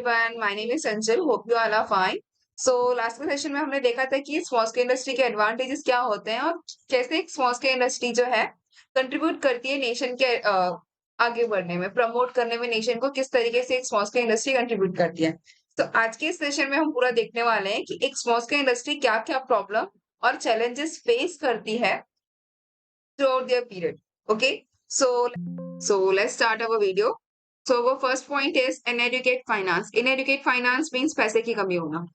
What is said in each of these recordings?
everyone, my name is Sanjal. Hope you all are fine. So last के session में हमने देखा था कि स्मॉल स्केल इंडस्ट्री के एडवांटेजेस क्या होते हैं और कैसे एक स्मॉल स्केल इंडस्ट्री जो है कंट्रीब्यूट करती है नेशन के आगे बढ़ने में, प्रमोट करने में नेशन को किस तरीके से एक स्मॉल स्केल इंडस्ट्री कंट्रीब्यूट करती है। तो आज के इस सेशन में हम पूरा देखने वाले हैं कि एक स्मॉल स्केल इंडस्ट्री क्या क्या प्रॉब्लम और चैलेंजेस फेस करती है throughout their period. Okay, so let's start our video. So our first point is inadequate finance. Inadequate finance means पैसे की कमी होना.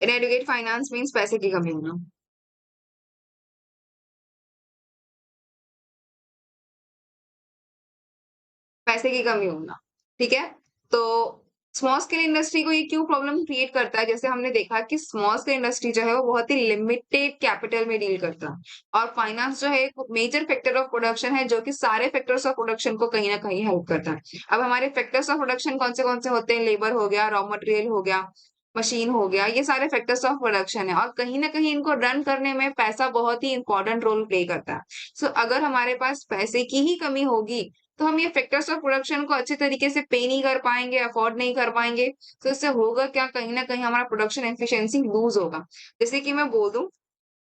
Inadequate finance means पैसे की कमी होना. पैसे की कमी होना, ठीक है। तो स्मॉल स्केल इंडस्ट्री को ये क्यों प्रॉब्लम क्रिएट करता है, जैसे हमने देखा कि स्मॉल स्केल इंडस्ट्री जो है वो बहुत ही लिमिटेड कैपिटल में डील करता है और फाइनेंस जो है एक मेजर फैक्टर ऑफ प्रोडक्शन है जो कि सारे फैक्टर्स ऑफ प्रोडक्शन को कहीं ना कहीं हेल्प करता है। अब हमारे फैक्टर्स ऑफ प्रोडक्शन कौन से होते हैं? लेबर हो गया, रॉ मटेरियल हो गया, मशीन हो गया, ये सारे फैक्टर्स ऑफ प्रोडक्शन है और कहीं ना कहीं इनको रन करने में पैसा बहुत ही इंपॉर्टेंट रोल प्ले करता है। सो अगर हमारे पास पैसे की ही कमी होगी तो हम ये फैक्टर्स ऑफ प्रोडक्शन को अच्छे तरीके से पे नहीं कर पाएंगे, अफोर्ड नहीं कर पाएंगे। तो इससे होगा क्या, कहीं ना कहीं हमारा प्रोडक्शन एफिशिएंसी लूज होगा। जैसे कि मैं बोल दूं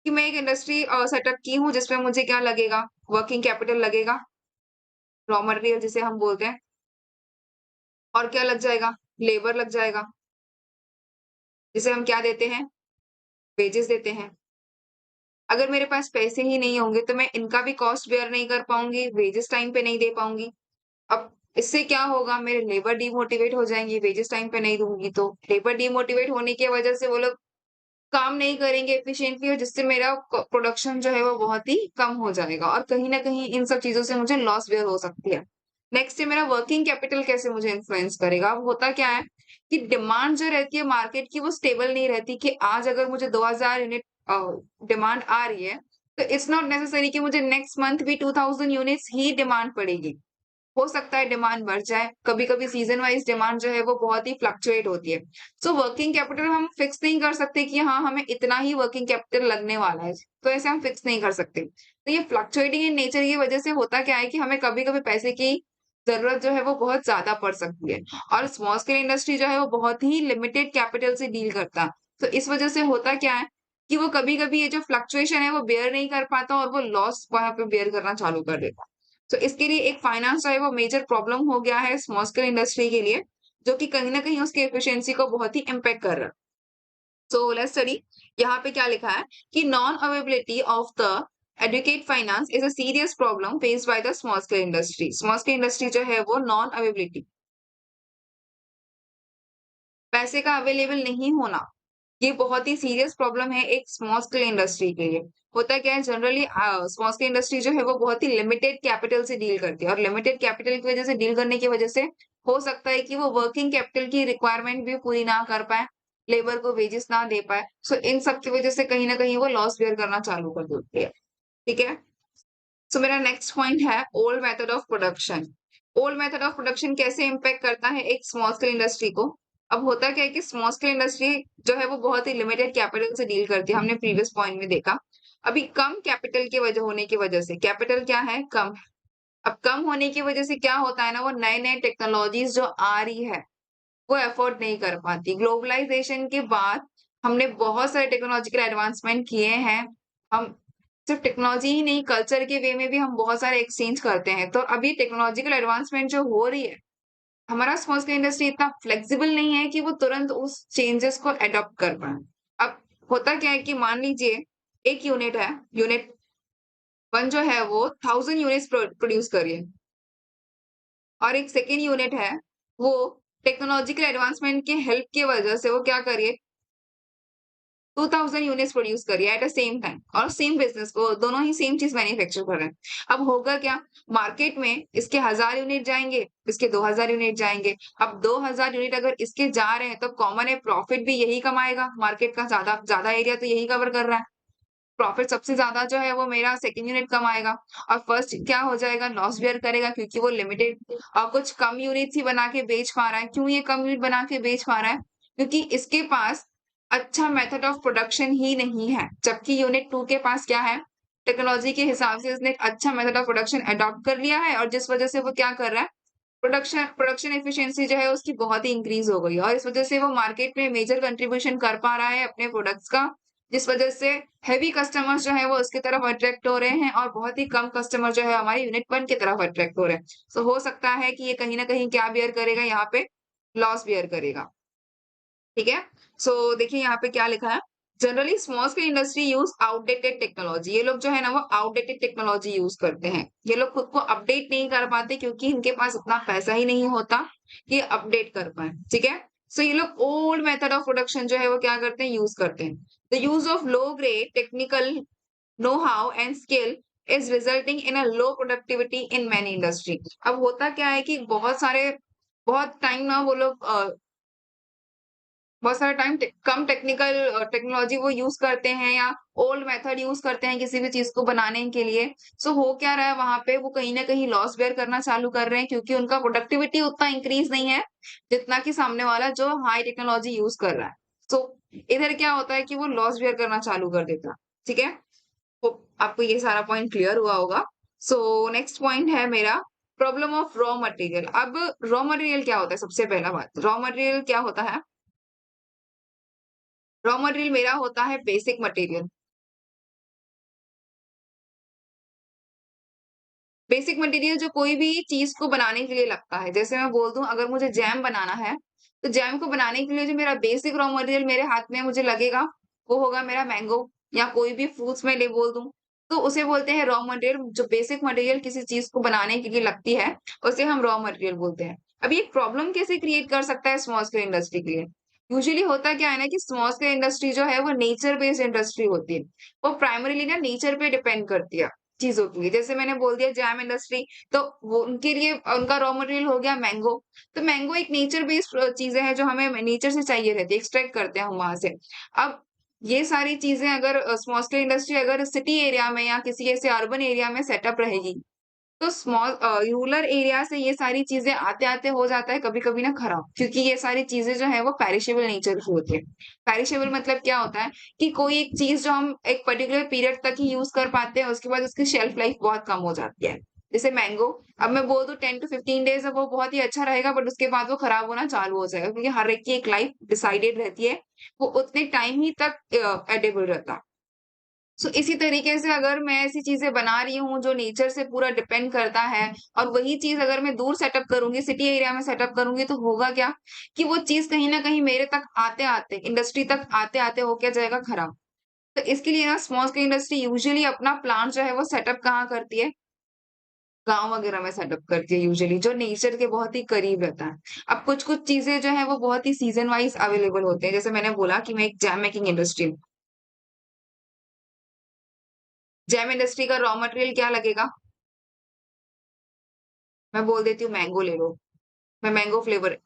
कि मैं एक इंडस्ट्री सेटअप की हूँ जिसमें मुझे क्या लगेगा, वर्किंग कैपिटल लगेगा, रॉ मटेरियल जिसे हम बोलते हैं, और क्या लग जाएगा, लेबर लग जाएगा, जिसे हम क्या देते हैं, वेजेस देते हैं। अगर मेरे पास पैसे ही नहीं होंगे तो मैं इनका भी कॉस्ट बेयर नहीं कर पाऊंगी, वेजेस टाइम पे नहीं दे पाऊंगी। अब इससे क्या होगा, मेरे लेबर डिमोटिवेट हो जाएंगे, वेजेस टाइम पे नहीं दूंगी तो लेबर डिमोटिवेट होने की वजह से वो लोग काम नहीं करेंगे एफिशिएंटली और जिससे मेरा प्रोडक्शन जो है वो बहुत ही कम हो जाएगा और कहीं ना कहीं इन सब चीजों से मुझे लॉस बेयर हो सकती है। नेक्स्ट है मेरा वर्किंग कैपिटल कैसे मुझे इन्फ्लुएंस करेगा। अब होता क्या है कि डिमांड जो रहती है मार्केट की वो स्टेबल नहीं रहती कि आज अगर मुझे 2000 यूनिट डिमांड आ रही है तो इट्स नॉट नेसेसरी कि मुझे नेक्स्ट मंथ भी 2000 यूनिट्स ही डिमांड पड़ेगी। हो सकता है डिमांड बढ़ जाए, कभी-कभी सीजन वाइज डिमांड जो है वो बहुत ही फ्लक्चुएट होती है। सो वर्किंग कैपिटल हम फिक्स नहीं कर सकते कि हाँ हमें इतना ही वर्किंग कैपिटल लगने वाला है, तो ऐसे हम फिक्स नहीं कर सकते। तो ये फ्लक्चुएटिंग इन नेचर की वजह से होता क्या है कि हमें कभी-कभी पैसे की जरूरत जो है वो बहुत ज्यादा पड़ सकती है और स्मॉल स्केल इंडस्ट्री जो है वो बहुत ही लिमिटेड कैपिटल से डील करता है। तो इस वजह से होता क्या है कि वो कभी-कभी ये जो फ्लक्चुएशन है वो बेयर नहीं कर पाता और वो लॉस वहां पे बेयर करना चालू कर देता है। तो इसके लिए एक फाइनेंस जो है वो मेजर प्रॉब्लम हो गया है स्मॉल स्केल इंडस्ट्री के लिए, जो कि कहीं ना कहीं उसकी एफिशिएंसी को बहुत ही इम्पैक्ट कर रहा है। So let's study. यहाँ पे क्या लिखा है कि non availability of the educate finance is a serious problem faced by the small scale industry. Small scale industry जो है वो नॉन अवेलेबिलिटी, पैसे का अवेलेबल नहीं होना, ये बहुत ही सीरियस प्रॉब्लम है एक स्मॉल स्केल इंडस्ट्री के लिए। होता क्या है जनरली स्मॉल स्केल इंडस्ट्री जो है वो बहुत ही लिमिटेड कैपिटल से डील करती है और लिमिटेड कैपिटल की वजह से डील करने की वजह से हो सकता है कि वो वर्किंग कैपिटल की रिक्वायरमेंट भी पूरी ना कर पाए, लेबर को वेजेस ना दे पाए। सो इन सब की वजह से कहीं ना कहीं वो लॉस बेयर करना चालू कर देती है, ठीक है। सो मेरा नेक्स्ट पॉइंट है old method of production. Old method of production कैसे इम्पेक्ट करता है एक स्मॉल स्केल इंडस्ट्री को। अब होता क्या है कि स्मॉल स्केल इंडस्ट्री जो है वो बहुत ही लिमिटेड कैपिटल से डील करती है, हमने प्रीवियस पॉइंट में देखा। अभी कम कैपिटल की वजह होने की वजह से, कैपिटल क्या है, कम। अब कम होने की वजह से क्या होता है ना, वो नए नए टेक्नोलॉजीज जो आ रही है वो एफोर्ड नहीं कर पाती। ग्लोबलाइजेशन के बाद हमने बहुत सारे टेक्नोलॉजिकल एडवांसमेंट किए हैं। हम सिर्फ टेक्नोलॉजी ही नहीं, कल्चर के वे में भी हम बहुत सारे एक्सचेंज करते हैं। तो अभी टेक्नोलॉजिकल एडवांसमेंट जो हो रही है, हमारा स्मॉल स्केल इंडस्ट्री इतना फ्लेक्सिबल नहीं है कि वो तुरंत उस चेंजेस को अडॉप्ट कर पाए। अब होता क्या है कि मान लीजिए एक यूनिट है, यूनिट वन जो है वो 1000 यूनिट्स प्रोड्यूस कर रही है और एक सेकेंड यूनिट है वो टेक्नोलॉजिकल एडवांसमेंट के हेल्प की वजह से वो क्या करिए 2000 यूनिट्स प्रोड्यूस करिए एट अ सेम टाइम और सेम बिजनेस को, दोनों ही सेम चीज मैन्युफैक्चर कर रहे हैं। अब होगा क्या, मार्केट में इसके 1000 यूनिट जाएंगे, इसके 2000 यूनिट जाएंगे। अब 2000 यूनिट अगर इसके जा रहे हैं तो कॉमन है प्रॉफिट भी यही कमाएगा, मार्केट का ज्यादा ज्यादा एरिया तो यही कवर कर रहा है। प्रॉफिट सबसे ज्यादा जो है वो मेरा सेकंड यूनिट कमाएगा और फर्स्ट क्या हो जाएगा, लॉस बेयर करेगा क्योंकि वो लिमिटेड और कुछ कम यूनिट ही बना के बेच पा रहा है। क्यों ये कम यूनिट बना के बेच पा रहा है, क्योंकि इसके पास अच्छा मेथड ऑफ प्रोडक्शन ही नहीं है, जबकि यूनिट टू के पास क्या है, टेक्नोलॉजी के हिसाब से इसने एक अच्छा मेथड ऑफ प्रोडक्शन अडॉप्ट कर लिया है और जिस वजह से वो क्या कर रहा है, प्रोडक्शन एफिशिएंसी जो है उसकी बहुत ही इंक्रीज हो गई है और इस वजह से वो मार्केट में मेजर कंट्रीब्यूशन कर पा रहा है अपने प्रोडक्ट्स का, जिस वजह से हेवी कस्टमर्स जो है वो उसकी तरफ अट्रैक्ट हो रहे हैं और बहुत ही कम कस्टमर जो है हमारे यूनिट वन की तरफ अट्रैक्ट हो रहे हैं। सो हो सकता है कि ये कहीं ना कहीं क्या बियर करेगा यहाँ पे, लॉस बियर करेगा। ठीक है? सो देखिए यहाँ पे क्या लिखा है, generally small scale industry use outdated technology. ये लोग जो है ना वो आउटडेटेड टेक्नोलॉजी यूज करते हैं। ये लोग खुद को अपडेट नहीं कर पाते क्योंकि इनके पास उतना पैसा ही नहीं होता कि अपडेट कर पाए। ठीक है? सो ये लोग ओल्ड मेथड ऑफ प्रोडक्शन जो है वो क्या करते हैं, यूज करते हैं। The use of low grade technical know how and skill is resulting in a low productivity in many industry. अब होता क्या है कि बहुत टाइम ना वो लोग बहुत सारा टाइम कम टेक्नोलॉजी वो यूज करते हैं या ओल्ड मेथड यूज करते हैं किसी भी चीज को बनाने के लिए। सो हो क्या रहा है वहां पे, वो कहीं ना कहीं लॉस बेयर करना चालू कर रहे हैं क्योंकि उनका प्रोडक्टिविटी उतना इंक्रीज नहीं है जितना कि सामने वाला जो हाई टेक्नोलॉजी यूज कर रहा है। सो इधर क्या होता है कि वो लॉस बेयर करना चालू कर देता है। ठीक है? तो आपको ये सारा पॉइंट क्लियर हुआ होगा। सो नेक्स्ट पॉइंट है मेरा, प्रॉब्लम ऑफ रॉ मटेरियल। अब रॉ मटेरियल क्या होता है, सबसे पहला बात, रॉ मटेरियल क्या होता है? रॉ मटेरियल मेरा होता है बेसिक मटेरियल। बेसिक मटेरियल जो कोई भी चीज को बनाने के लिए लगता है। जैसे मैं बोल दूं अगर मुझे जैम बनाना है, तो जैम को बनाने के लिए जो मेरा बेसिक रॉ मटेरियल मेरे हाथ में मुझे लगेगा, वो होगा मेरा मैंगो। या कोई भी फ्रूट्स में ले बोल दूं तो उसे बोलते हैं रॉ मटेरियल। जो बेसिक मटेरियल किसी चीज को बनाने के लिए लगती है उसे हम रॉ मटेरियल बोलते हैं। अब ये प्रॉब्लम कैसे क्रिएट कर सकता है स्मॉल स्केल इंडस्ट्री के लिए? यूजुअली होता क्या है ना कि स्मॉल स्केल इंडस्ट्री जो है वो नेचर बेस्ड इंडस्ट्री होती है। वो प्राइमरीली ना नेचर पे डिपेंड करती है चीज़ों के लिए। जैसे मैंने बोल दिया जैम इंडस्ट्री, तो वो उनके लिए उनका रॉ मटेरियल हो गया मैंगो। तो मैंगो एक नेचर बेस्ड चीज़ें हैं जो हमें नेचर से चाहिए रहती है, एक्सट्रैक्ट करते हैं हम वहाँ से। अब ये सारी चीज़ें अगर स्मॉल स्केल इंडस्ट्री अगर सिटी एरिया में या किसी ऐसे अर्बन एरिया में सेटअप रहेगी, तो रूरल एरिया से ये सारी चीज़ें आते-आते हो जाता है कभी-कभी ना खराब, क्योंकि ये सारी चीज़ें जो है वो पेरिशेबल नेचर की होती है। पेरिशेबल मतलब क्या होता है कि कोई एक चीज़ जो हम एक पर्टिकुलर पीरियड तक ही यूज़ कर पाते हैं, उसके बाद उसकी शेल्फ लाइफ बहुत कम हो जाती है। जैसे मैंगो, अब मैं बोल दूँ 10 टू 15 डेज़ वो बहुत ही अच्छा रहेगा, बट उसके बाद वो खराब होना चालू हो जाएगा क्योंकि हर एक की एक लाइफ डिसाइडेड रहती है। वो उतने टाइम ही तक एडिबल रहता है। सो इसी तरीके से अगर मैं ऐसी चीजें बना रही हूँ जो नेचर से पूरा डिपेंड करता है, और वही चीज अगर मैं दूर सेटअप करूंगी, सिटी एरिया में सेटअप करूंगी, तो होगा क्या कि वो चीज कहीं ना कहीं मेरे तक आते आते, इंडस्ट्री तक आते आते हो क्या जाएगा, खराब। तो इसके लिए ना स्मॉल स्केल इंडस्ट्री यूजुअली अपना प्लांट जो है वो सेटअप कहाँ करती है, गांव वगैरह में सेटअप करती है यूजुअली, जो नेचर के बहुत ही करीब रहता है। अब कुछ कुछ चीजें जो है वो बहुत ही सीजन वाइज अवेलेबल होते हैं। जैसे मैंने बोला कि मैं एक jam making industry, jam industry का रॉ मटेरियल क्या लगेगा, मैं बोल देती हूँ मैंगो ले लो। मैं मैंगो फ्लेवर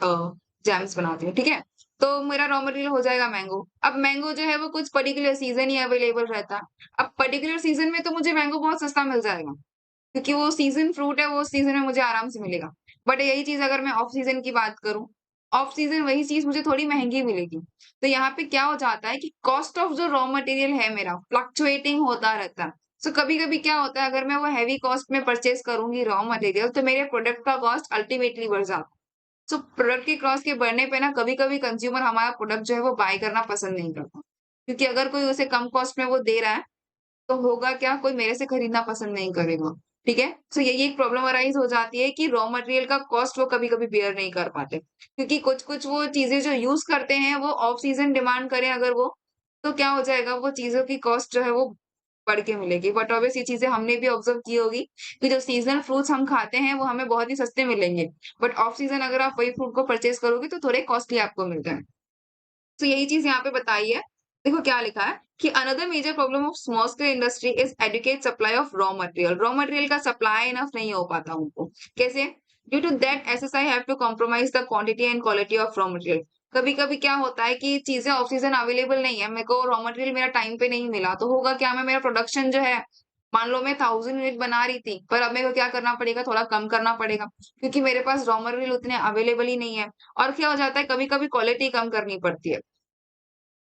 जैम्स बनाती हूँ, ठीक है? तो मेरा रॉ मटेरियल हो जाएगा मैंगो। अब मैंगो जो है वो कुछ पर्टिकुलर सीज़न ही अवेलेबल रहता है। अब पर्टिकुलर सीज़न में तो मुझे मैंगो बहुत सस्ता मिल जाएगा, क्योंकि वो सीज़न फ्रूट है, वो सीज़न में मुझे आराम से मिलेगा। बट यही चीज़ अगर मैं ऑफ सीज़न की बात करूँ, ऑफ सीज़न वही चीज़ मुझे थोड़ी महँगी मिलेगी। तो यहाँ पे क्या हो जाता है कि कॉस्ट ऑफ जो रॉ मटेरियल है मेरा, फ्लक्चुएटिंग होता रहता है। सो कभी-कभी क्या होता है, अगर मैं वो हेवी कॉस्ट में परचेज़ करूँगी रॉ मटेरियल, तो मेरे प्रोडक्ट का कॉस्ट अल्टीमेटली बढ़ जाता है। सो प्रोडक्ट के कॉस्ट के बढ़ने पे ना कभी-कभी कंज्यूमर हमारा प्रोडक्ट जो है वो बाय करना पसंद नहीं करता। क्योंकि अगर कोई उसे कम कॉस्ट में वो दे रहा है, तो होगा क्या, कोई मेरे से खरीदना पसंद नहीं करेगा। ठीक है? सो यही एक प्रॉब्लम अराइज़ हो जाती है कि रॉ मटेरियल का कॉस्ट वो कभी-कभी बेयर नहीं कर पाते। क्योंकि कुछ-कुछ वो चीज़ें जो यूज़ करते हैं वो ऑफ सीज़न डिमांड करें अगर वो, तो क्या हो जाएगा, वो चीज़ों की कॉस्ट जो है वो बढ़ के मिलेगी। बट ऑब्वियस ये चीज़ें हमने भी ऑब्ज़र्व की होगी कि जो सीज़नल फ्रूट्स हम खाते हैं वो हमें बहुत ही सस्ते मिलेंगे। बट ऑफ सीज़न अगर आप वही फ्रूट को परचेज़ करोगे तो थोड़े कॉस्टली आपको मिलते हैं। तो यही चीज़ यहाँ पे बताई है। देखो क्या लिखा है कि another major problem of small scale industry is adequate supply of raw material. Raw material का सप्लाई इनफ नहीं हो पाता उनको। कैसे? Due to that SSI have to compromise the quantity and quality of raw material. कभी-कभी क्या होता है कि चीज़ें ऑफ सीजन अवेलेबल नहीं है, मेरे को रॉ मटेरियल मेरा टाइम पे नहीं मिला, तो होगा क्या, मैं मेरा प्रोडक्शन जो है, मान लो मैं 1000 यूनिट बना रही थी, पर अब मेरे को क्या करना पड़ेगा, थोड़ा कम करना पड़ेगा, क्योंकि मेरे पास रॉ मटेरियल उतने अवेलेबल ही नहीं है। और क्या हो जाता है, कभी-कभी क्वालिटी कम करनी पड़ती है।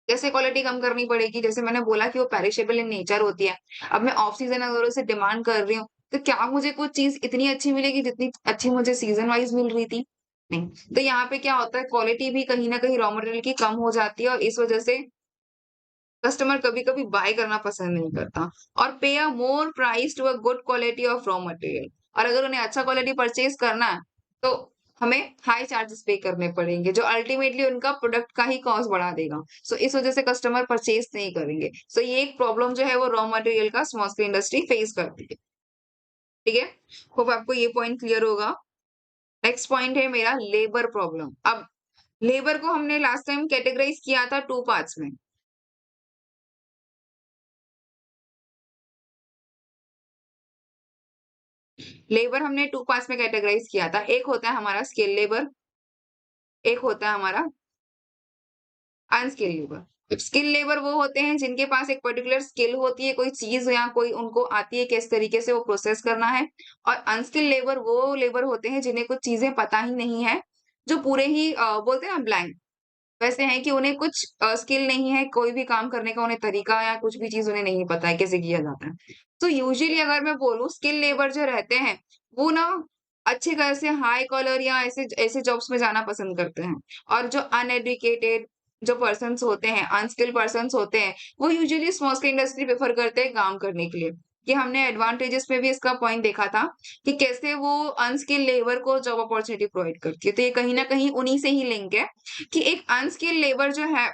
कैसे क्वालिटी कम करनी पड़ेगी? जैसे मैंने बोला कि वो पेरिशेबल इन नेचर होती है। अब मैं ऑफ सीजन अगर उसे डिमांड कर रही हूँ, तो क्या मुझे कुछ चीज़ इतनी अच्छी मिलेगी जितनी अच्छी मुझे सीज़न वाइज़ मिल रही थी? नहीं। तो यहाँ पे क्या होता है क्वालिटी भी कहीं न कहीं रॉ मटेरियल की कम हो जाती है और इस वज़ह से कस्टमर कभी-कभी बाय करना पसंद नहीं करता और pay a more price to a good quality of raw material और अगर उन्हें अच्छा क्वालिटी परचेज़ करना है, तो हमें हाई चार्जेस पे करने पड़ेंगे, जो अल्टीमेटली उनका प्रोडक्ट का ही कॉस्ट बढ़ा देगा। सो इस वज़ह से कस्टमर परचेज़ नहीं करेंगे। सो ये एक प्रॉब्लम जो है वो रॉ मटेरियल का स्मॉल स्केल इंडस्ट्री फेस करती है। ठीक है? होप आपको ये पॉइंट क्लियर होगा। नेक्स्ट पॉइंट है मेरा लेबर प्रॉब्लम। अब लेबर को हमने लास्ट टाइम कैटेगराइज़ किया था 2 पार्ट्स में। लेबर हमने 2 पार्ट्स में कैटेगराइज़ किया था। एक होता है हमारा स्किल लेबर, एक होता है हमारा अनस्किल्ड लेबर। स्किल लेबर वो होते हैं जिनके पास एक पर्टिकुलर स्किल होती है, कोई चीज़ या कोई उनको आती है किस तरीके से वो प्रोसेस करना है और अनस्किल्ड लेबर वो लेबर होते हैं जिन्हें कुछ चीज़ें पता ही नहीं है, जो पूरे ही बोलते हैं ना ब्लैंक वैसे हैं कि उन्हें कुछ स्किल नहीं है, कोई भी काम करने का उन्हें तरीका या कुछ भी चीज़ उन्हें नहीं पता है कैसे किया जाता है। तो यूजुअली अगर मैं बोलूँ स्किल लेबर जो रहते हैं, वो ना अच्छे खासे से हाई कॉलर या ऐसे ऐसे जॉब्स में जाना पसंद करते हैं और जो अनएडुकेटेड जो पर्सन्स होते हैं, अनस्किल्ड पर्सन्स होते हैं, वो usually small scale industry prefer करते हैं काम करने के लिए। ये हमने एडवांटेजेस में भी इसका पॉइंट देखा था कि कैसे वो अनस्किल्ड लेबर को जॉब अपॉर्च्युनिटी प्रोवाइड करती है। तो ये कहीं न कहीं उन्हीं से ही लिंक है कि एक अनस्किल्ड लेबर जो है,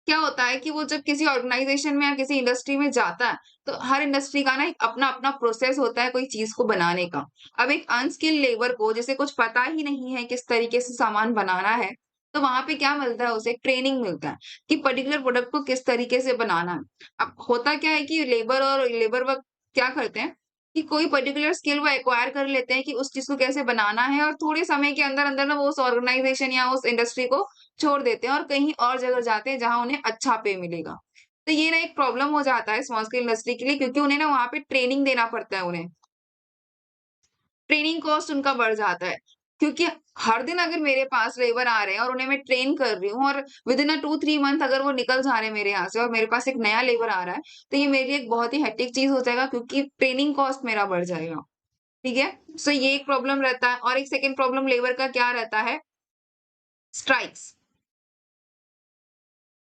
क्या होता है कि वो जब किसी ऑर्गेनाइज़ेशन में या किसी इंडस्ट्री में जाता है, तो हर इंडस्ट्री का ना एक अपना-अपना प्रोसेस होता है कोई चीज़ को बनाने का। अब एक अनस्किल्ड लेबर को जिसे कुछ पता ही नहीं है किस तरीके से सामान बनाना है, तो वहाँ पे क्या मिलता है उसे ट्रेनिंग मिलता है कि पर्टिकुलर प्रोडक्ट को किस तरीके से बनाना है। अब होता क्या है कि लेबर और लेबर वर्क क्या करते हैं कि कोई पर्टिकुलर स्किल वो एक्वायर कर लेते हैं कि उस चीज़ को कैसे बनाना है और थोड़े समय के अंदर-अंदर ना वो उस ऑर्गेनाइज़ेशन या उस इंडस्ट्री को छोड़ देते हैं और कहीं और जगह जाते हैं जहाँ उन्हें अच्छा पे मिलेगा। तो ये ना एक प्रॉब्लम हो जाता है स्मॉल स्केल इंडस्ट्री के लिए क्योंकि उन्हें ना वहाँ पे ट्रेनिंग देना पड़ता है उन्हें। ट्रेनिंग कॉस्ट उनका बढ़ जाता है। क्योंकि हर दिन अगर मेरे पास लेबर आ रहे हैं और उन्हें मैं ट्रेन कर रही हूँ और विदिन अ 2-3 मंथ अगर वो निकल जा रहे हैं मेरे यहाँ से और मेरे पास एक नया लेबर आ रहा है, तो ये मेरे लिए एक बहुत ही हेक्टिक चीज़ हो जाएगा क्योंकि ट्रेनिंग कॉस्ट मेरा बढ़ जाएगा। ठीक है? सो ये एक प्रॉब्लम रहता है और एक सेकंड प्रॉब्लम लेबर का क्या रहता है? स्ट्राइक्स।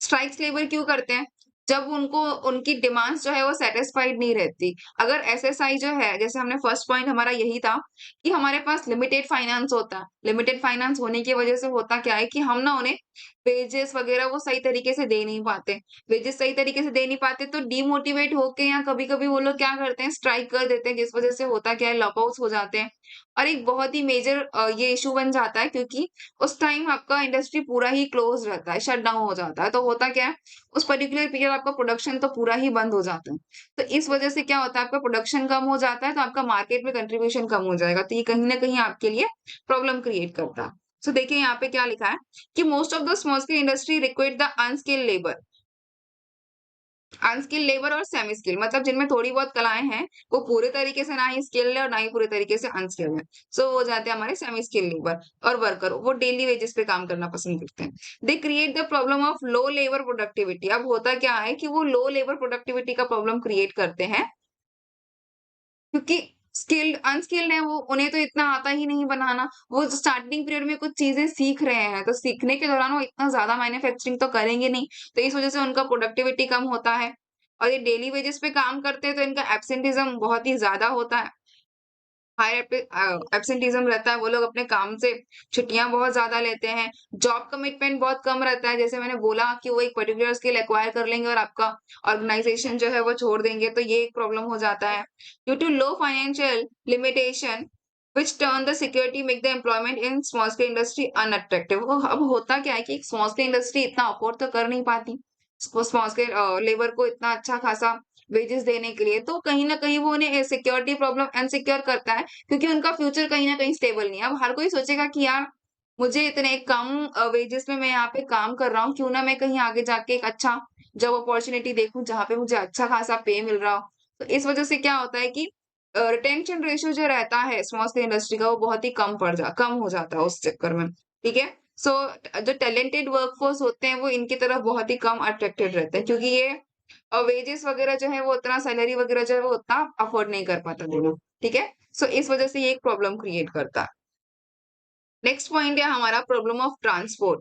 स्ट्राइक्स लेबर क्यों करते हैं? जब उनको उनकी डिमांड्स जो है वो सैटिस्फाइड नहीं रहती। अगर एसएसआई जो है जैसे हमने फर्स्ट पॉइंट हमारा यही था कि हमारे पास लिमिटेड फाइनेंस होता है। लिमिटेड फाइनेंस होने की वजह से होता क्या है कि हम ना उन्हें वेजेस वगैरह वो सही तरीके से दे नहीं पाते। वेजेस सही तरीके से दे नहीं पाते तो डिमोटिवेट होके या कभी-कभी वो लोग क्या करते हैं स्ट्राइक कर देते हैं जिस वजह से होता क्या है लॉकआउट्स हो जाते हैं। और एक बहुत ही मेजर ये इश्यू बन जाता है क्योंकि उस टाइम आपका इंडस्ट्री पूरा ही क्लोज़ रहता है, शट डाउन हो जाता है। तो होता क्या है, उस पर्टिकुलर पीरियड आपका प्रोडक्शन तो पूरा ही बंद हो जाता है। तो इस वज़ह से क्या होता है, आपका प्रोडक्शन कम हो जाता है, तो आपका मार्केट में कंट्रीब्यूशन कम हो जाएगा। तो ये कहीं न कहीं आपके लिए प्रॉब्लम क्रिएट करता है। सो देखिए यहाँ पे क्या लिखा है कि most of the small scale industry required the unskilled labour. Unskilled labour और सेमी स्किल्ड मतलब जिनमें थोड़ी बहुत कलाएँ हैं, वो पूरे तरीके से ना ही स्किल्ड है और ना ही पूरे तरीके से अनस्किल्ड है। सो वो हो जाते हैं हमारे सेमी स्किल्ड लेबर और वर्कर, वो डेली वेजेस पे काम करना पसंद करते हैं। They create the problem of low labour productivity. अब होता क्या है कि वो लो लेबर प्रोडक्टिविटी का प्रॉब्लम क्रिएट करते हैं क्योंकि स्किल्ड अनस्किल्ड है वो, उन्हें तो इतना आता ही नहीं बनाना। वो स्टार्टिंग पीरियड में कुछ चीज़ें सीख रहे हैं, तो सीखने के दौरान वो इतना ज़्यादा मैन्युफैक्चरिंग तो करेंगे नहीं, तो इस वज़ह से उनका प्रोडक्टिविटी कम होता है। और ये डेली वेजेस पे काम करते हैं, तो इनका एब्सेंटिज़्म बहुत ही ज़्यादा होता है। एब्सेंटिज़्म रहता है, वो लोग अपने काम से छुट्टियाँ बहुत ज़्यादा लेते हैं। जॉब कमिटमेंट बहुत कम रहता है, जैसे मैंने बोला कि वो एक पर्टिकुलर स्किल एक्वायर कर लेंगे और आपका ऑर्गनाइज़ेशन जो है वो छोड़ देंगे, तो ये एक प्रॉब्लम हो जाता है। Due to low financial limitation which turn the security make the employment in small scale industry unattractive. वो अब होता क्या है कि एक स्मॉल स्केल इंडस्ट्री इतना अफोर्ड तो कर नहीं पाती, स्मॉल स्केल लेबर को इतना अच्छा खासा वेजेस देने के लिए, तो कहीं न कहीं वो उन्हें सिक्योरिटी प्रॉब्लम इनसिक्योर करता है क्योंकि उनका फ्यूचर कहीं न कहीं स्टेबल नहीं है। अब हर कोई सोचेगा कि यार मुझे इतने कम वेजेस में मैं यहाँ पे काम कर रहा हूँ, क्यों ना मैं कहीं आगे जाके एक अच्छा जॉब अपॉर्च्युनिटी देखूँ जहाँ पे मुझे अच्छा खासा पे मिल रहा हो। तो इस वजह से क्या होता है कि रिटेंशन रेशियो जो रहता है स्मॉल स्केल इंडस्ट्री का वो बहुत ही कम हो जाता है उस चक्कर में, ठीक है? सो जो टैलेंटेड वर्कफोर्स होते हैं वो इनकी तरफ बहुत ही कम अट्रैक्टेड रहते हैं क्योंकि ये और वेजेस वगैरह जो है वो उतना सैलरी वगैरह जो है वो उतना अफोर्ड नहीं कर पाता वो लोग, ठीक है? सो इस वजह से ये एक प्रॉब्लम क्रिएट करता है। नेक्स्ट पॉइंट है हमारा प्रॉब्लम ऑफ ट्रांसपोर्ट।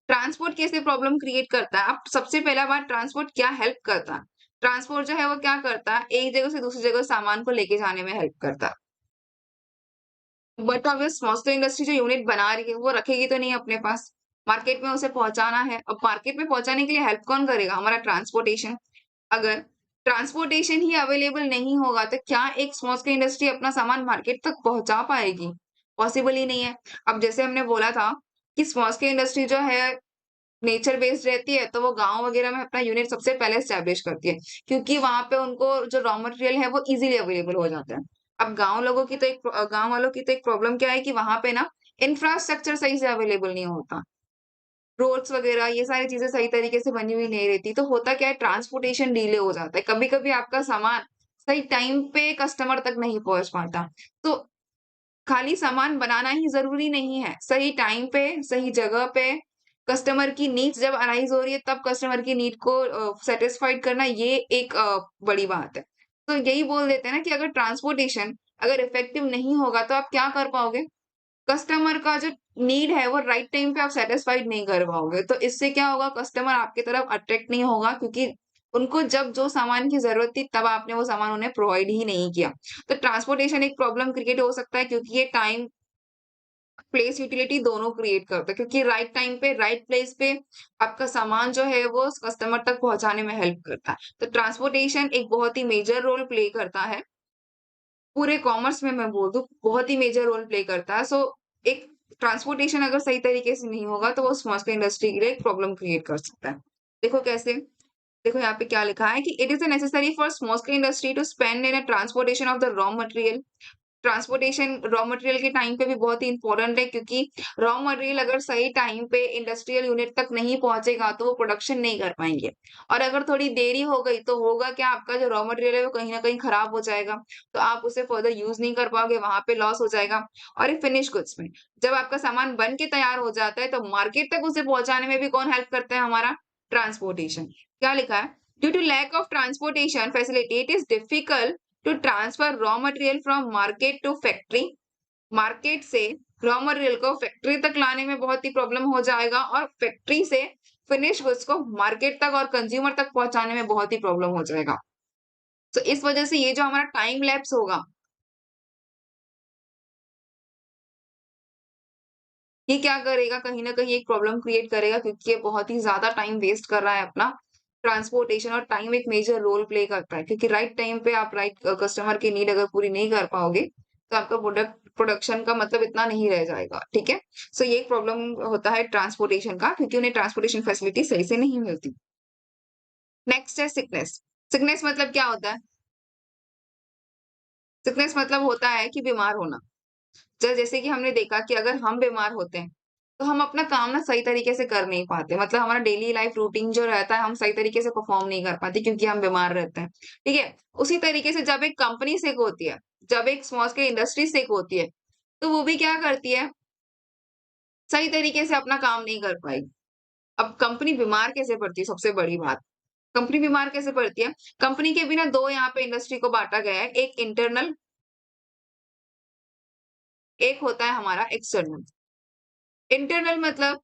ट्रांसपोर्ट कैसे प्रॉब्लम क्रिएट करता है? अब सबसे पहला बात ट्रांसपोर्ट क्या हेल्प करता है? ट्रांसपोर्ट जो है वो क्या करता है? एक जगह से दूसरी जगह सामान को लेके जाने में हेल्प करता है। बट अब ये स्मॉल स्केल इंडस्ट्री जो यूनिट बना रही है वो रखेगी तो नहीं अपने पास। मार्केट में उसे पहुंचाना है। अब मार्केट में पहुंचाने के लिए हेल्प कौन करेगा? हमारा ट्रांसपोर्टेशन। अगर ट्रांसपोर्टेशन ही अवेलेबल नहीं होगा तो क्या एक स्मॉल स्केल इंडस्ट्री अपना सामान मार्केट तक पहुंचा पाएगी? पॉसिबल ही नहीं है। अब जैसे हमने बोला था कि स्मॉल स्केल इंडस्ट्री जो है नेचर बेस्ड रहती है तो वो गांव वगैरह में अपना यूनिट सबसे पहले एस्टेब्लिश करती है, क्योंकि वहां पे उनको जो रॉ मटेरियल है वो इजीली अवेलेबल हो जाता है। अब गांव वालों की तो एक प्रॉब्लम क्या है कि वहां पे ना इंफ्रास्ट्रक्चर सही से अवेलेबल नहीं होता। रोड्स वगैरह ये सारी चीजें सही तरीके से बनी हुई नहीं रहती, तो होता क्या है, ट्रांसपोर्टेशन डिले हो जाता है। कभी कभी आपका सामान सही टाइम पे कस्टमर तक नहीं पहुंच पाता। तो खाली सामान बनाना ही ज़रूरी नहीं है। सही टाइम पे, सही जगह पे, कस्टमर की नीड्स जब अराइज़ हो रही है तब कस्टमर की नीड को सैटिस्फाइड करना ये एक बड़ी बात है। तो यही बोल देते हैं ना कि अगर ट्रांसपोर्टेशन अगर इफेक्टिव नहीं होगा तो आप क्या कर पाओगे? कस्टमर का जो नीड है वो राइट टाइम पे आप सैटिस्फाइड नहीं कर पाओगे। तो इससे क्या होगा, कस्टमर आपकी तरफ अट्रैक्ट नहीं होगा, क्योंकि उनको जब जो सामान की ज़रूरत थी तब आपने वो सामान उन्हें प्रोवाइड ही नहीं किया। तो ट्रांसपोर्टेशन एक प्रॉब्लम क्रिएट हो सकता है, क्योंकि ये टाइम, प्लेस, यूटिलिटी दोनों क्रिएट करता है, क्योंकि राइट टाइम पे, राइट प्लेस पे आपका सामान जो है वो कस्टमर तक पहुँचाने में हेल्प करता है। तो ट्रांसपोर्टेशन एक बहुत ही मेजर रोल प्ले करता है। पूरे कॉमर्स में मैं बोल दूँ बहुत ही मेजर रोल प्ले करता है। सो एक ट्रांसपोर्टेशन अगर सही तरीके से नहीं होगा तो वो स्मॉल स्केल इंडस्ट्री के लिए एक प्रॉब्लम क्रिएट कर सकता है। देखो कैसे? देखो यहाँ पे क्या लिखा है कि it is necessary for small scale industry to spend in a transportation of the raw material. Transportation raw material के टाइम पे भी बहुत ही इंपॉर्टेंट है, क्योंकि रॉ मटेरियल अगर सही टाइम पे इंडस्ट्रियल यूनिट तक नहीं पहुंचेगा तो वो प्रोडक्शन नहीं कर पाएंगे। और अगर थोड़ी देरी हो गई तो होगा क्या, आपका जो रॉ मटेरियल है वो कहीं ना कहीं खराब हो जाएगा, तो आप उसे फर्दर यूज नहीं कर पाओगे, वहां पे लॉस हो जाएगा। और ये फिनिश गुड्स में जब आपका सामान बन के तैयार हो जाता है तो मार्केट तक उसे पहुंचाने में भी कौन हेल्प करता है? हमारा ट्रांसपोर्टेशन। क्या लिखा है? Due to lack of transportation facility it is difficult to transfer raw material from market to factory. Market से रॉ मटेरियल को फैक्ट्री तक लाने में बहुत ही प्रॉब्लम हो जाएगा, और फैक्ट्री से फिनिश गुड्स को मार्केट तक और कंज्यूमर तक पहुंचाने में बहुत ही प्रॉब्लम हो जाएगा। तो इस वजह से ये जो हमारा टाइम लैप्स होगा, ये क्या करेगा, कहीं ना कहीं एक प्रॉब्लम क्रिएट करेगा, क्योंकि ये बहुत ही ज्यादा टाइम वेस्ट कर रहा है अपना ट्रांसपोर्टेशन। और टाइम एक मेजर रोल प्ले करता है, क्योंकि राइट टाइम पे आप राइट कस्टमर की नीड अगर पूरी नहीं कर पाओगे तो आपका प्रोडक्शन का मतलब इतना नहीं रह जाएगा, ठीक है? सो ये एक प्रॉब्लम होता है ट्रांसपोर्टेशन का, क्योंकि उन्हें ट्रांसपोर्टेशन फैसिलिटी सही से नहीं मिलती। नेक्स्ट है सिकनेस। सिकनेस मतलब क्या होता है? सिकनेस मतलब होता है कि बीमार होना। जैसे कि हमने देखा कि अगर हम बीमार होते हैं, तो हम अपना काम ना सही तरीके से कर नहीं पाते। मतलब हमारा डेली लाइफ रूटीन जो रहता है, हम सही तरीके से परफॉर्म नहीं कर पाते, क्योंकि हम बीमार रहते हैं। ठीक है? उसी तरीके से जब एक कंपनी सिक होती है, जब एक स्मॉल स्केल इंडस्ट्री सिक होती है, तो वो भी क्या करती है? सही तरीके से अपना काम नहीं कर पाएगी। अब कंपनी बीमार कैसे पड़ती है? सबसे बड़ी बात, कंपनी बीमार कैसे पड़ती है? कंपनी के बिना 2 यहाँ पे इंडस्ट्री को बाँटा गया है, एक इंटरनल, एक होता है हमारा एक्सटर्नल। इंटरनल मतलब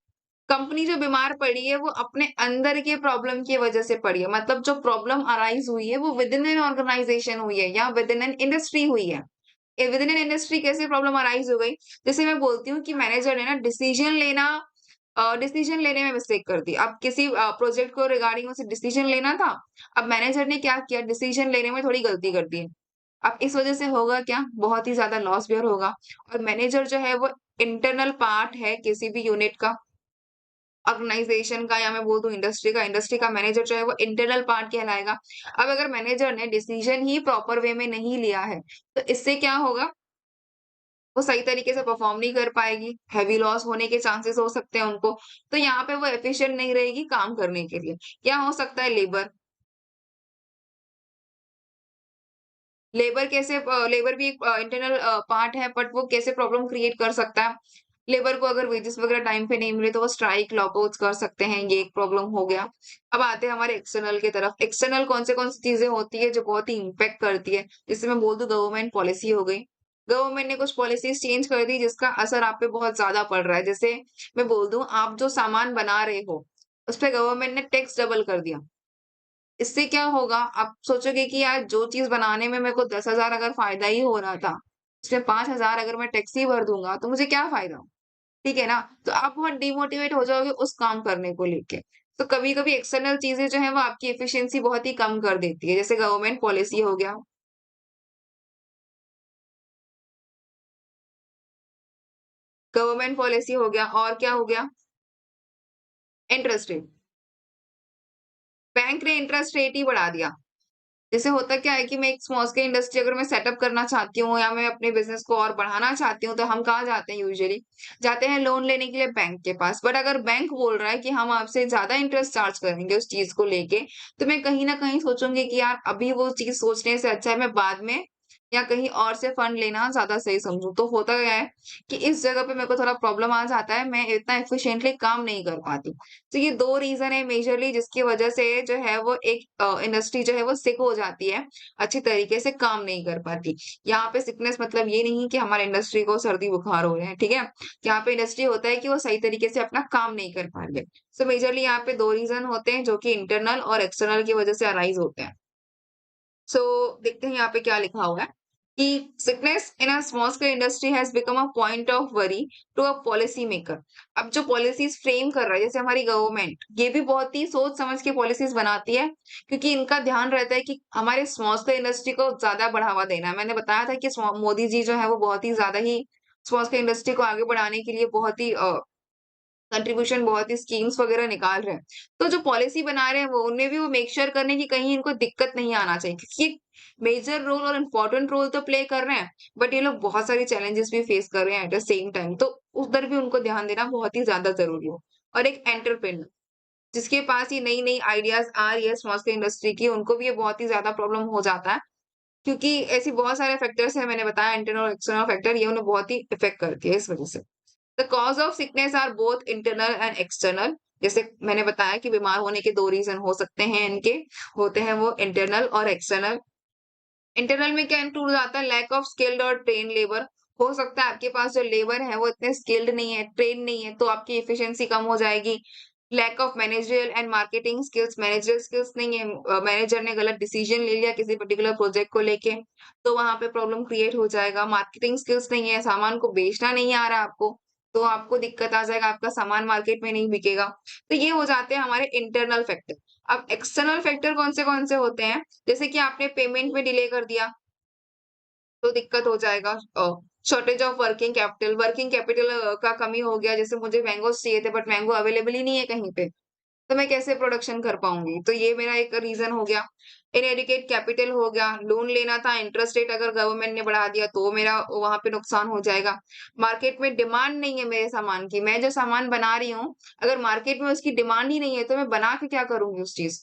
कंपनी जो बीमार पड़ी है वो अपने अंदर के प्रॉब्लम की वजह से पड़ी है। मतलब जो प्रॉब्लम अराइज हुई है वो विद इन एन ऑर्गेनाइजेशन हुई है या विद इन एन इंडस्ट्री हुई है। विद इन एन इंडस्ट्री कैसे प्रॉब्लम अराइज हो गई? जैसे मैं बोलती हूँ कि मैनेजर ने ना डिसीजन लेने में मिस्टेक कर दी। अब किसी प्रोजेक्ट को रिगार्डिंग उसे डिसीजन लेना था, अब मैनेजर ने क्या किया, डिसीजन लेने में थोड़ी गलती कर दी। अब इस वजह से होगा क्या, बहुत ही ज्यादा लॉस बेयर होगा। और मैनेजर जो है वो इंटरनल पार्ट है किसी भी यूनिट का, ऑर्गेनाइजेशन का, या मैं बोल दूं इंडस्ट्री का मैनेजर जो है वो इंटरनल पार्ट कहलाएगा। अब अगर मैनेजर ने डिसीजन ही प्रॉपर वे में नहीं लिया है तो इससे क्या होगा, वो सही तरीके से परफॉर्म नहीं कर पाएगी, हैवी लॉस होने के चांसेस हो सकते हैं उनको। तो यहाँ पे वो एफिशिएंट नहीं रहेगी काम करने के लिए। क्या हो सकता है? लेबर। लेबर कैसे, लेबर भी एक इंटरनल पार्ट है, बट वो कैसे प्रॉब्लम क्रिएट कर सकता है? लेबर को अगर वेजेस वगैरह टाइम पे नहीं मिले तो वो स्ट्राइक, लॉकआउट्स कर सकते हैं, ये एक प्रॉब्लम हो गया। अब आते हैं हमारे एक्सटर्नल की तरफ। एक्सटर्नल कौन-सी चीज़ें होती है जो बहुत ही इम्पैक्ट करती है? जैसे मैं बोल दूँ गवर्नमेंट पॉलिसी हो गई। गवर्नमेंट ने कुछ पॉलिसीज़ चेंज कर दी जिसका असर आप पे बहुत ज़्यादा पड़ रहा है। जैसे मैं बोल दूँ आप जो सामान बना रहे हो, उस पे गवर्नमेंट ने टैक्स डबल कर दिया। इससे क्या होगा? आप सोचोगे कि यार जो चीज़ बनाने में मेरे को 10,000 अगर फ़ायदा ही हो रहा था, उसमें 5,000 अगर मैं टैक्स ही भर दूँगा, तो मुझे क्या फ़ायदा? ठीक है ना? तो आप बहुत डिमोटिवेट हो जाओगे उस काम करने को लेके। तो कभी-कभी एक्सटर्नल चीज़ें जो हैं वो आपकी एफिशिएंसी बहुत ही कम कर देती है। जैसे गवर्नमेंट पॉलिसी हो गया, और क्या हो गया? Interest rate. बैंक ने इंटरेस्ट रेट ही बढ़ा दिया। जैसे होता क्या है कि मैं एक स्मॉल स्केल इंडस्ट्री अगर मैं सेटअप करना चाहती हूँ या मैं अपने बिज़नेस को और बढ़ाना चाहती हूँ, तो हम कहाँ जाते हैं यूजुअली? जाते हैं लोन लेने के लिए बैंक के पास। बट अगर बैंक बोल रहा है कि हम आपसे ज़्यादा इंटरेस्ट चार्ज करेंगे उस चीज़ को लेके, तो मैं कहीं न कहीं सोचूँगी कि यार अभी वो चीज़ सोचने से अच्छा है मैं बाद में या कहीं और से फंड लेना ज़्यादा सही समझूँ। तो होता क्या है कि इस जगह पे मेरे को थोड़ा प्रॉब्लम आ जाता है, मैं इतना एफिशिएंटली काम नहीं कर पाती। तो ये 2 रीज़न है मेजरली जिसकी वजह से जो है वो एक इंडस्ट्री जो है वो सिक हो जाती है, अच्छी तरीके से काम नहीं कर पाती। यहाँ पे सिकनेस मतलब ये नहीं कि हमारे इंडस्ट्री को सर्दी-बुखार हो रहे हैं, ठीक है? यहाँ पे इंडस्ट्री होता है कि वो सही तरीके से अपना काम नहीं कर पा रही है। सो मेजरली यहाँ पे 2 रीज़न होते हैं जो कि इंटरनल और एक्सटर्नल की वजह से अराइज़ होते हैं। सो देखते हैं यहाँ पे क्या लिखा हुआ है कि sickness in a small scale industry has become a point of worry to a policy maker. अब जो पॉलिसीज फ्रेम कर रहा है जैसे हमारी गवर्नमेंट ये भी बहुत ही सोच समझ के पॉलिसीज बनाती है क्योंकि इनका ध्यान रहता है कि हमारे स्मॉल स्केल इंडस्ट्री को ज्यादा बढ़ावा देना है। मैंने बताया था कि मोदी जी जो है वो बहुत ही ज्यादा ही स्मॉल स्केल इंडस्ट्री को आगे बढ़ाने के लिए बहुत ही कंट्रीब्यूशन बहुत ही स्कीम्स वगैरह निकाल रहे हैं। तो जो पॉलिसी बना रहे हैं वो उनमें भी वो मेक श्योर करने की कहीं इनको दिक्कत नहीं आना चाहिए क्योंकि एक मेजर रोल और इम्पोर्टेंट रोल तो प्ले कर रहे हैं, बट ये लोग बहुत सारी चैलेंजेस भी फेस कर रहे हैं एट द सेम टाइम। तो उधर भी उनको ध्यान देना बहुत ही ज़्यादा ज़रूरी है। और एक एंटरप्रेन्योर जिसके पास ये नई-नई आइडियाज़ आ रही है स्मॉल स्केल इंडस्ट्री की, उनको भी ये बहुत ही ज़्यादा प्रॉब्लम हो जाता है क्योंकि ऐसी बहुत सारे फैक्टर्स हैं मैंने बताया इंटरनल और एक्सटर्नल फैक्टर ये उन्हें बहुत ही इफेक्ट करती है इस वजह से। The cause of sickness are both internal and external. जैसे मैंने बताया कि बीमार होने के 2 रीज़न हो सकते हैं इनके, होते हैं वो इंटरनल और एक्सटर्नल। इंटरनल में क्या इंक्लूड आता है लैक ऑफ स्किल्ड और ट्रेन लेबर। हो सकता है आपके पास जो लेबर है वो इतने स्किल्ड नहीं है, ट्रेन नहीं है तो आपकी एफिशिएंसी कम हो जाएगी। Lack of managerial and marketing skills, managerial skills नहीं है, मैनेजर ने गलत डिसीजन ले लिया किसी पर्टिकुलर प्रोजेक्ट को लेके, तो वहाँ पे प्रॉब्लम क्रिएट हो जाएगा। मार्केटिंग स्किल्स नहीं है, सामान को बेचना नहीं आ रहा आपको, तो आपको दिक्कत आ जाएगा, आपका सामान मार्केट में नहीं बिकेगा। तो ये हो जाते हैं हमारे इंटरनल फैक्टर। अब एक्सटर्नल फैक्टर कौन से होते हैं? जैसे कि आपने पेमेंट में डिले कर दिया, तो दिक्कत हो जाएगा। शॉर्टेज ऑफ वर्किंग कैपिटल का कमी हो गया, जैसे मुझे मैंगोज़ चाहिए थे बट मैंगो अवेलेबल ही नहीं है कहीं पे, तो मैं कैसे प्रोडक्शन कर पाऊँगी? तो ये मेरा एक रीज़न हो गया। इनएडिक्वेट कैपिटल हो गया, लोन लेना था, इंटरेस्ट रेट अगर गवर्नमेंट ने बढ़ा दिया तो मेरा वहाँ पे नुकसान हो जाएगा। मार्केट में डिमांड नहीं है मेरे सामान की, मैं जो सामान बना रही हूँ, अगर मार्केट में उसकी डिमांड ही नहीं है, तो मैं बना के क्या करूँगी उस चीज़?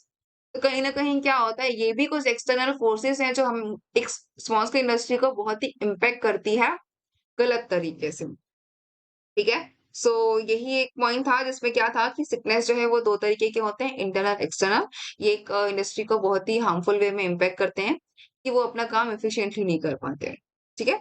तो कहीं न कहीं क्या होता है, ये भी कुछ एक्सटर्नल फोर्सेस हैं जो हम एक स्मॉल स्केल इंडस्ट्री को बहुत ही इम्पैक्ट करती है, गलत तरीके से। ठीक है? सो यही एक पॉइंट था जिसमें क्या था कि सिकनेस जो है वो 2 तरीके के होते हैं, इंटरनल, एक्सटर्नल। ये एक इंडस्ट्री को बहुत ही हार्मफुल वे में इम्पैक्ट करते हैं कि वो अपना काम एफिशिएंटली नहीं कर पाते हैं। ठीक है?